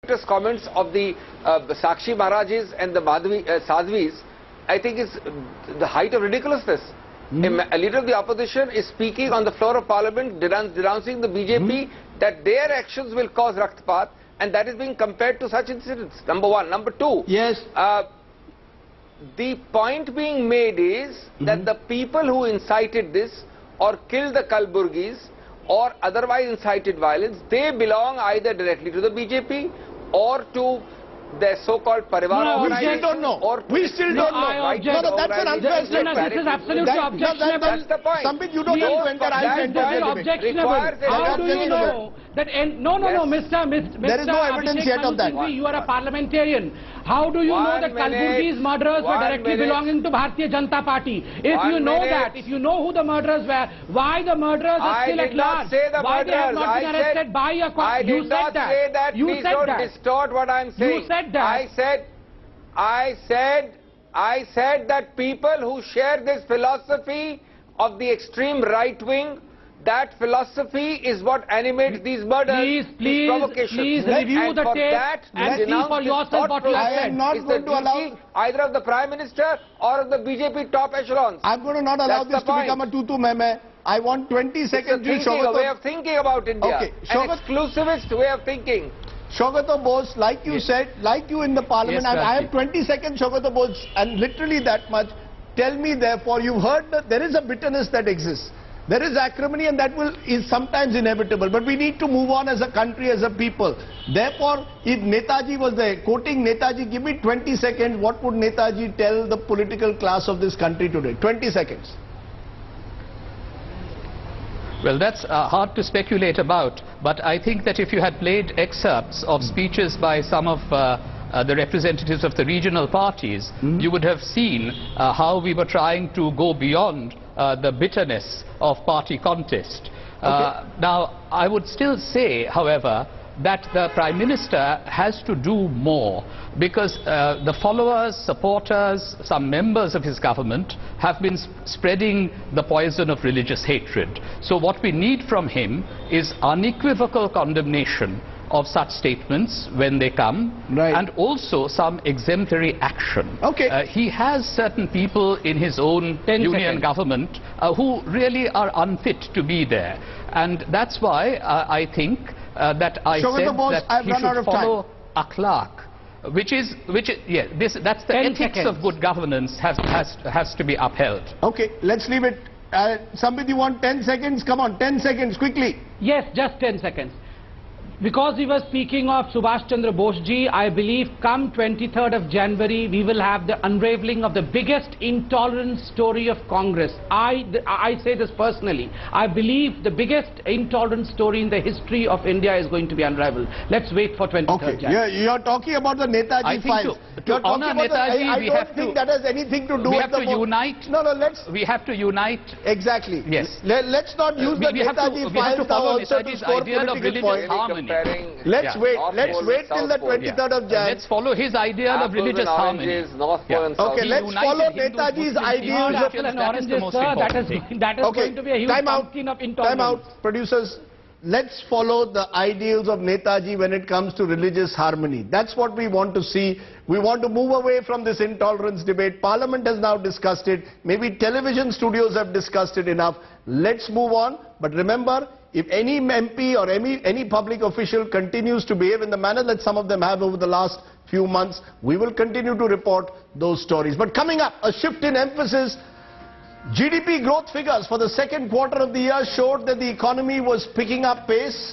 contemptuous comments of the Sakshi Maharajas and the Sadhvis, I think is the height of ridiculousness. A leader of the opposition is speaking on the floor of parliament, denouncing the BJP, that their actions will cause Raktpaat, and that is being compared to such incidents. Number one. Number two, yes. The point being made is that the people who incited this or killed the Kalburgis or otherwise incited violence, they belong either directly to the BJP or to their so-called Parivar We organization. still don't know. We still don't know. No, that's an unfair statement. This is absolutely objectionable. That's the point. Sambit, you don't need to enter. I'll enter the debate. How do you know that? Mr. There is no evidence yet of that. You are a parliamentarian. How do you know that Kalburgi's murderers were directly belonging to Bharatiya Janata Party? If you know that, if you know who the murderers were, why the murderers are still at large? Why they have not been arrested by a court? I did not say that. Please don't distort what I'm saying. You said that. I said that people who share this philosophy of the extreme right wing, that philosophy is what animates these murders, these provocations. Please review the tape and see for yourself what you have said. I am not going to allow either of the Prime Minister or of the BJP top echelons. I'm going to not allow this to become a tutu meme. I want 20 seconds. It's a way of thinking about India. Okay. An exclusivist way of thinking. Shogato Bose, like you said, like you in the parliament, Yes, I have 20 seconds, Shogato Bose, and literally that much. Tell me, therefore, you've heard that there is a bitterness that exists. There is acrimony, and that is sometimes inevitable. But we need to move on as a country, as a people. Therefore, if Netaji was there, quoting Netaji, give me 20 seconds, what would Netaji tell the political class of this country today? 20 seconds. Well, that's hard to speculate about, but I think that if you had played excerpts of speeches by some of the representatives of the regional parties, you would have seen how we were trying to go beyond the bitterness of party contest. Now, I would still say, however, that the Prime Minister has to do more, because the followers, supporters, some members of his government have been spreading the poison of religious hatred. So what we need from him is unequivocal condemnation of such statements when they come, and also some exemplary action. He has certain people in his own union government who really are unfit to be there, and that's why I think that I said that he should follow akhlaq, that's the ethics of good governance has to be upheld. Okay, let's leave it. Somebody want 10 seconds? Come on, 10 seconds, quickly. Yes, just 10 seconds. Because we were speaking of Subhash Chandra Bose ji, I believe come 23rd of January, we will have the unraveling of the biggest intolerance story of Congress. I say this personally. I believe the biggest intolerance story in the history of India is going to be unraveled. Let's wait for 23rd January. You're talking about the Netaji files. To honor Netaji, I don't think that has anything to do with the... We have to unite. We have to unite. Exactly. Yes. Let's not use the Netaji files now also to score political points. Let's wait till the 23rd of Jan. Let's follow his ideal of religious harmony. Okay, let's follow Netaji's ideals of... That is going to be a huge pumpkin of intolerance. Time out, producers. Let's follow the ideals of Netaji when it comes to religious harmony. That's what we want to see. We want to move away from this intolerance debate. Parliament has now discussed it. Maybe television studios have discussed it enough. Let's move on. But remember, if any MP or any public official continues to behave in the manner that some of them have over the last few months, we will continue to report those stories. But coming up, a shift in emphasis. GDP growth figures for the second quarter of the year showed that the economy was picking up pace.